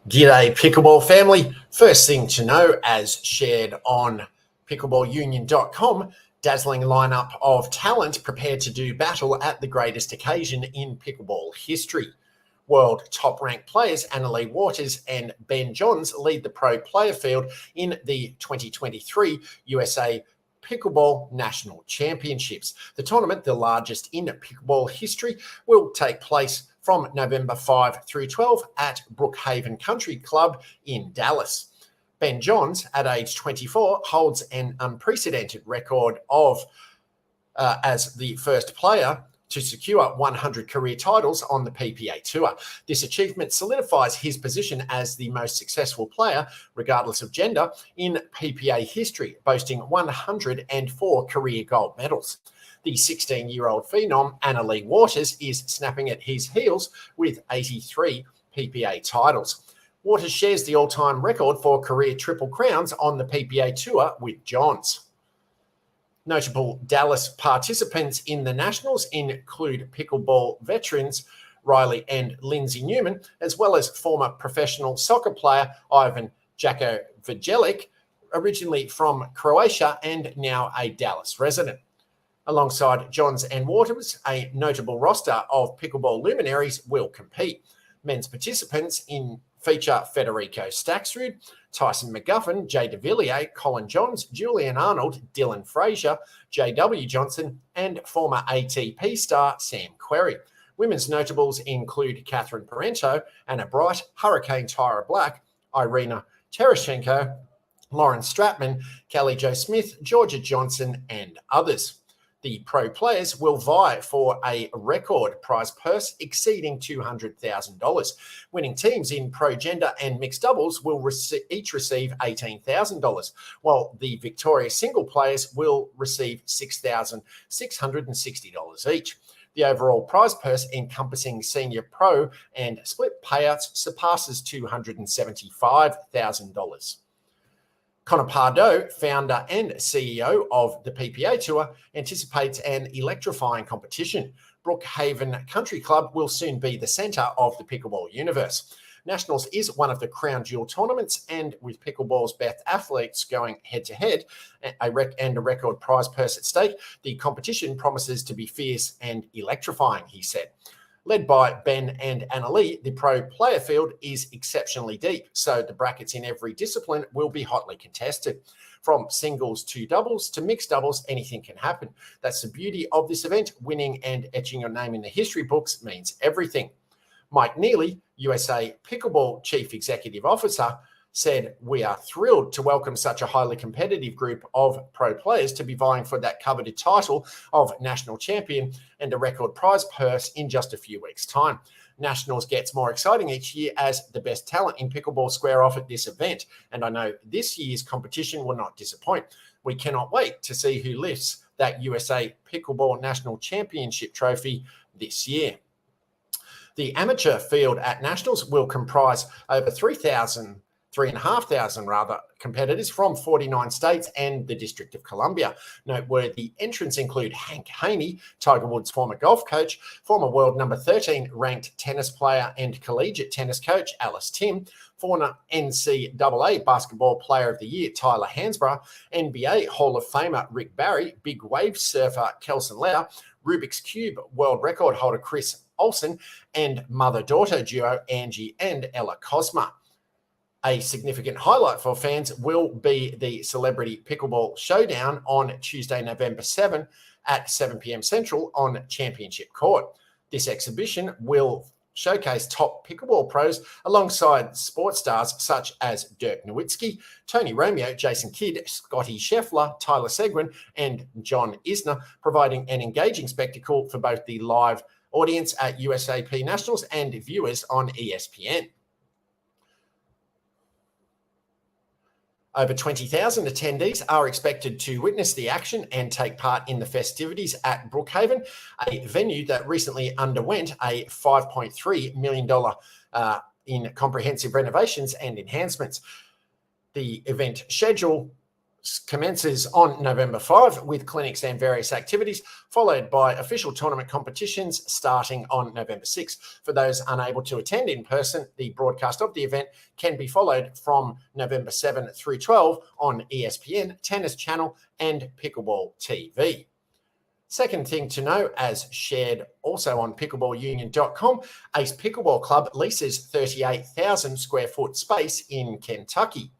G'day Pickleball family. First thing to know, as shared on pickleballunion.com, dazzling lineup of talent prepared to do battle at the greatest occasion in pickleball history. World top-ranked players Annalee Waters and Ben Johns lead the pro player field in the 2023 USA Pickleball National Championships. The tournament, the largest in pickleball history, will take place from November 5 through 12 at Brookhaven Country Club in Dallas. Ben Johns, at age 24, holds an unprecedented record of as the first player to secure 100 career titles on the PPA Tour. This achievement solidifies his position as the most successful player, regardless of gender, in PPA history, boasting 104 career gold medals. The 16-year-old phenom, Annalee Waters, is snapping at his heels with 83 PPA titles. Waters shares the all-time record for career triple crowns on the PPA Tour with Johns. Notable Dallas participants in the Nationals include pickleball veterans Riley and Lindsay Newman, as well as former professional soccer player Ivan Jakovic, originally from Croatia and now a Dallas resident. Alongside Johns and Waters, a notable roster of pickleball luminaries will compete. Men's participants feature Federico Staksrud, Tyson McGuffin, Jay DeVilliers, Colin Johns, Julian Arnold, Dylan Frazier, J.W. Johnson, and former ATP star Sam Querrey. Women's notables include Catherine Parento, Anna Bright, Hurricane Tyra Black, Irina Tereshchenko, Lauren Stratman, Kelly Jo Smith, Georgia Johnson, and others. The pro players will vie for a record prize purse exceeding $200,000. Winning teams in pro gender and mixed doubles will each receive $18,000, while the victorious single players will receive $6,660 each. The overall prize purse, encompassing senior pro and split payouts, surpasses $275,000. Connor Pardo, founder and CEO of the PPA Tour, anticipates an electrifying competition. Brookhaven Country Club will soon be the centre of the pickleball universe. Nationals is one of the crown jewel tournaments, and with pickleball's best athletes going head-to-head and a record prize purse at stake, the competition promises to be fierce and electrifying, he said. Led by Ben and Annalee, the pro player field is exceptionally deep, so the brackets in every discipline will be hotly contested. From singles to doubles to mixed doubles, anything can happen. That's the beauty of this event. Winning and etching your name in the history books means everything. Mike Neely, USA Pickleball Chief Executive Officer, said, "We are thrilled to welcome such a highly competitive group of pro players to be vying for that coveted title of national champion and a record prize purse in just a few weeks' time. Nationals gets more exciting each year as the best talent in pickleball square off at this event, and I know this year's competition will not disappoint. We cannot wait to see who lifts that USA Pickleball National Championship trophy this year." The amateur field at Nationals will comprise over 3,500 competitors from 49 states and the District of Columbia. Noteworthy entrants include Hank Haney, Tiger Woods' former golf coach, former world number 13 ranked tennis player and collegiate tennis coach Alice Tim, former NCAA Basketball Player of the Year Tyler Hansbrough, NBA Hall of Famer Rick Barry, big wave surfer Kelson Lau, Rubik's Cube world record holder Chris Olsen, and mother-daughter duo Angie and Ella Cosma. A significant highlight for fans will be the Celebrity Pickleball Showdown on Tuesday, November 7 at 7 p.m. Central on Championship Court. This exhibition will showcase top pickleball pros alongside sports stars such as Dirk Nowitzki, Tony Romeo, Jason Kidd, Scotty Scheffler, Tyler Seguin, and John Isner, providing an engaging spectacle for both the live audience at USAP Nationals and viewers on ESPN. Over 20,000 attendees are expected to witness the action and take part in the festivities at Brookhaven, a venue that recently underwent a $5.3 million in comprehensive renovations and enhancements. The event schedule commences on November 5 with clinics and various activities, followed by official tournament competitions starting on November 6. For those unable to attend in person, the broadcast of the event can be followed from November 7 through 12 on ESPN, Tennis Channel, and Pickleball TV. Second thing to know, as shared also on pickleballunion.com, Ace Pickleball Club leases 38,000 square foot space in Kentucky.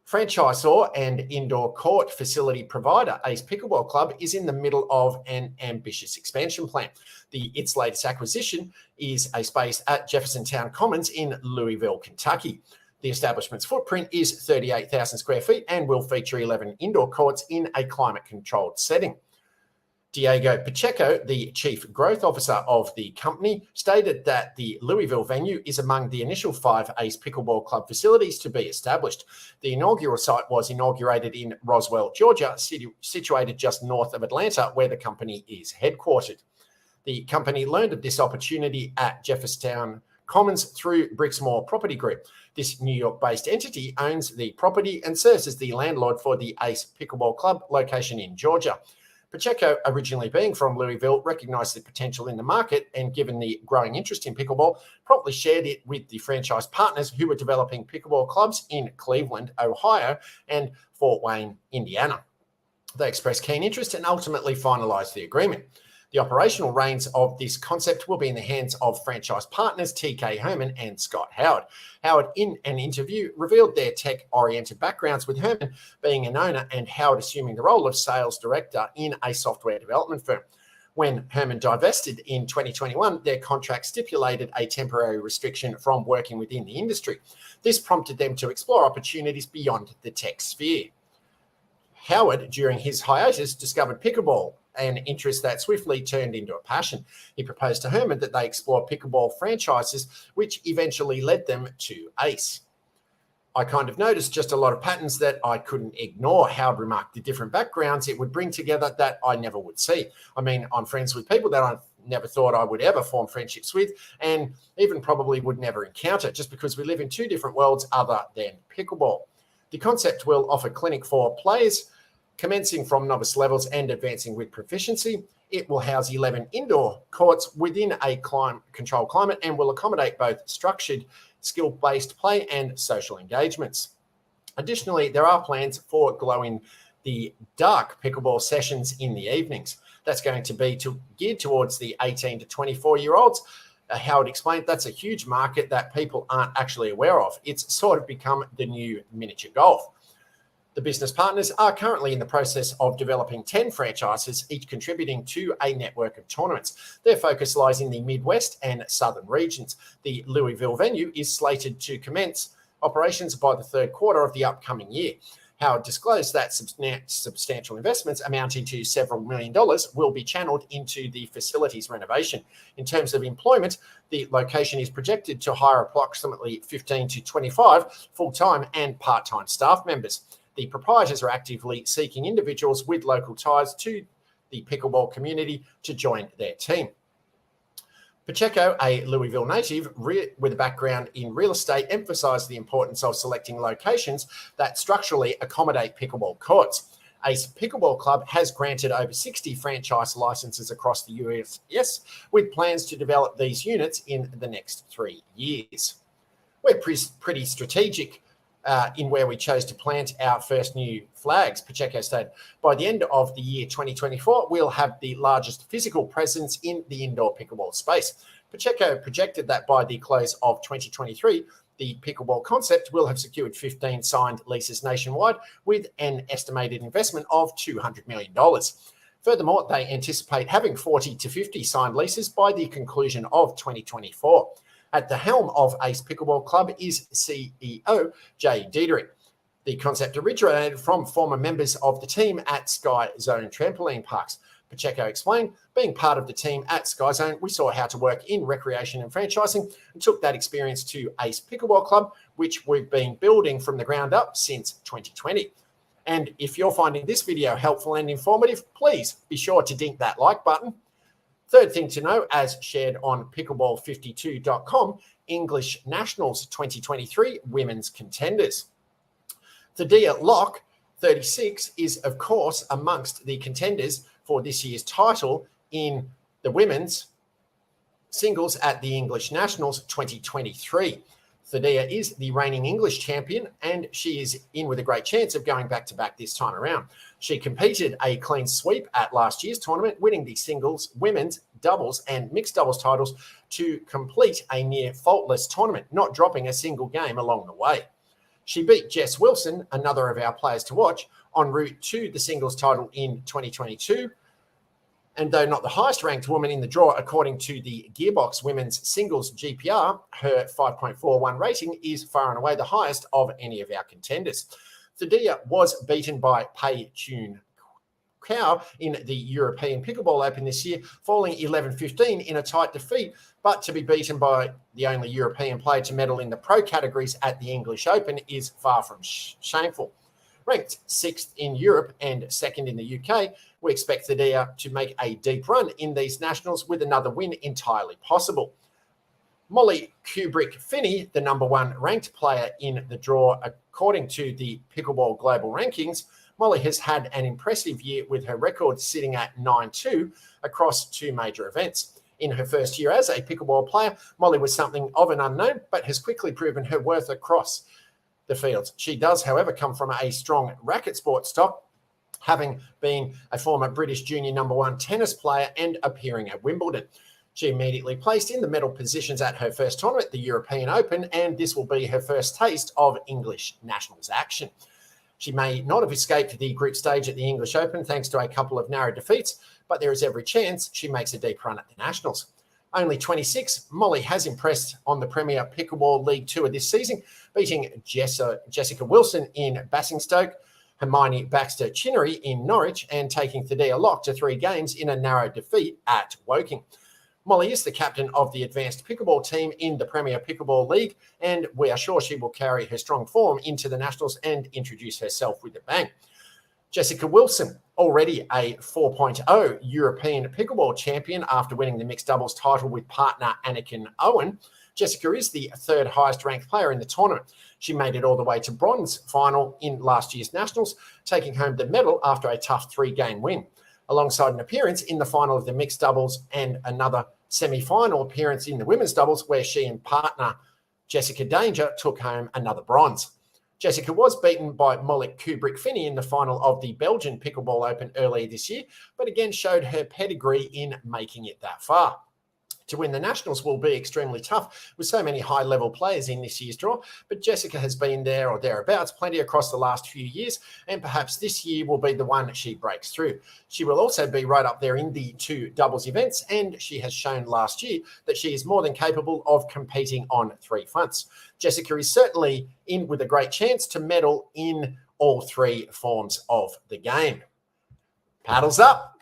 Franchisor and indoor court facility provider Ace Pickleball Club is in the middle of an ambitious expansion plan. Its latest acquisition is a space at Jeffersontown Commons in Louisville, Kentucky. The establishment's footprint is 38,000 square feet and will feature 11 indoor courts in a climate-controlled setting. Diego Pacheco, the chief growth officer of the company, stated that the Louisville venue is among the initial 5 Ace Pickleball Club facilities to be established. The inaugural site was inaugurated in Roswell, Georgia, situated just north of Atlanta, where the company is headquartered. The company learned of this opportunity at Jeffersontown Commons through Brixmor Property Group. This New York-based entity owns the property and serves as the landlord for the Ace Pickleball Club location in Georgia. Pacheco, originally being from Louisville, recognised the potential in the market and, given the growing interest in pickleball, promptly shared it with the franchise partners who were developing pickleball clubs in Cleveland, Ohio, and Fort Wayne, Indiana. They expressed keen interest and ultimately finalised the agreement. The operational reins of this concept will be in the hands of franchise partners TK Herman and Scott Howard. Howard, in an interview, revealed their tech-oriented backgrounds, with Herman being an owner and Howard assuming the role of sales director in a software development firm. When Herman divested in 2021, their contract stipulated a temporary restriction from working within the industry. This prompted them to explore opportunities beyond the tech sphere. Howard, during his hiatus, discovered pickleball, an interest that swiftly turned into a passion. He proposed to Herman that they explore pickleball franchises, which eventually led them to Ace. I kind of noticed just a lot of patterns that I couldn't ignore. Howard remarked the different backgrounds it would bring together that I never would see. I mean, I'm friends with people that I never thought I would ever form friendships with, and even probably would never encounter, just because we live in 2 different worlds other than pickleball. The concept will offer clinic for players, commencing from novice levels and advancing with proficiency. It will house 11 indoor courts within a controlled climate and will accommodate both structured, skill-based play and social engagements. Additionally, there are plans for glow-in-the-dark pickleball sessions in the evenings. That's going to be geared towards the 18 to 24-year-olds. Howard explained that's a huge market that people aren't actually aware of. It's sort of become the new miniature golf. The business partners are currently in the process of developing 10 franchises, each contributing to a network of tournaments. Their focus lies in the Midwest and Southern regions. The Louisville venue is slated to commence operations by the 3rd quarter of the upcoming year. Howard disclosed that substantial investments amounting to several $1 million will be channeled into the facility's renovation. In terms of employment, the location is projected to hire approximately 15 to 25 full-time and part-time staff members. The proprietors are actively seeking individuals with local ties to the pickleball community to join their team. Pacheco, a Louisville native with a background in real estate, emphasized the importance of selecting locations that structurally accommodate pickleball courts. Ace Pickleball Club has granted over 60 franchise licenses across the US, with plans to develop these units in the next 3 years. We're pretty strategic in where we chose to plant our first new flags, Pacheco stated. By the end of the year 2024, we'll have the largest physical presence in the indoor pickleball space. Pacheco projected that by the close of 2023, the pickleball concept will have secured 15 signed leases nationwide with an estimated investment of $200 million. Furthermore, they anticipate having 40 to 50 signed leases by the conclusion of 2024. At the helm of Ace Pickleball Club is CEO Jay Diedrich. The concept originated from former members of the team at Sky Zone Trampoline Parks. Pacheco explained, being part of the team at Sky Zone, we saw how to work in recreation and franchising and took that experience to Ace Pickleball Club, which we've been building from the ground up since 2020. And if you're finding this video helpful and informative, please be sure to dink that like button. Third thing to know, as shared on pickleball52.com, English Nationals 2023 women's contenders. Thaddeus Locke 36 is, of course, amongst the contenders for this year's title in the women's singles at the English Nationals 2023. Thaddeus is the reigning English champion, and she is in with a great chance of going back-to-back this time around. She competed a clean sweep at last year's tournament, winning the singles, women's, doubles, and mixed doubles titles to complete a near faultless tournament, not dropping a single game along the way. She beat Jess Wilson, another of our players to watch, en route to the singles title in 2022. And though not the highest ranked woman in the draw, according to the Gearbox Women's Singles GPR, her 5.41 rating is far and away the highest of any of our contenders. Thaddeus was beaten by Pei Chun Kao in the European Pickleball Open this year, falling 11-15 in a tight defeat, but to be beaten by the only European player to medal in the pro categories at the English Open is far from shameful. Ranked 6th in Europe and 2nd in the UK, we expect Thaddeus to make a deep run in these nationals with another win entirely possible. Molly Kubrick-Finney, the number 1 ranked player in the draw according to the Pickleball Global Rankings, Molly has had an impressive year with her record sitting at 9-2 across 2 major events. In her first year as a pickleball player, Molly was something of an unknown, but has quickly proven her worth across the fields. She does, however, come from a strong racket sport stock, having been a former British junior number 1 tennis player and appearing at Wimbledon. She immediately placed in the medal positions at her first tournament, the European Open, and this will be her first taste of English nationals action. She may not have escaped the group stage at the English Open thanks to a couple of narrow defeats, but there is every chance she makes a deep run at the Nationals. Only 26, Molly has impressed on the Premier Pickleball League Tour this season, beating Jessica Wilson in Basingstoke, Hermione Baxter-Chinnery in Norwich, and taking Thaddeus Locke to 3 games in a narrow defeat at Woking. Molly is the captain of the advanced pickleball team in the Premier Pickleball League, and we are sure she will carry her strong form into the Nationals and introduce herself with a bang. Jessica Wilson, already a 4.0 European pickleball champion after winning the mixed doubles title with partner Anakin Owen. Jessica is the 3rd highest ranked player in the tournament. She made it all the way to bronze final in last year's Nationals, taking home the medal after a tough 3-game win, alongside an appearance in the final of the mixed doubles and another semi-final appearance in the women's doubles where she and partner Jessica Danger took home another bronze. Jessica was beaten by Molly Kubrick-Finney in the final of the Belgian Pickleball Open earlier this year, but again showed her pedigree in making it that far. To win the Nationals will be extremely tough with so many high-level players in this year's draw, but Jessica has been there or thereabouts plenty across the last few years, and perhaps this year will be the one she breaks through. She will also be right up there in the 2 doubles events, and she has shown last year that she is more than capable of competing on 3 fronts. Jessica is certainly in with a great chance to medal in all 3 forms of the game. Paddles up.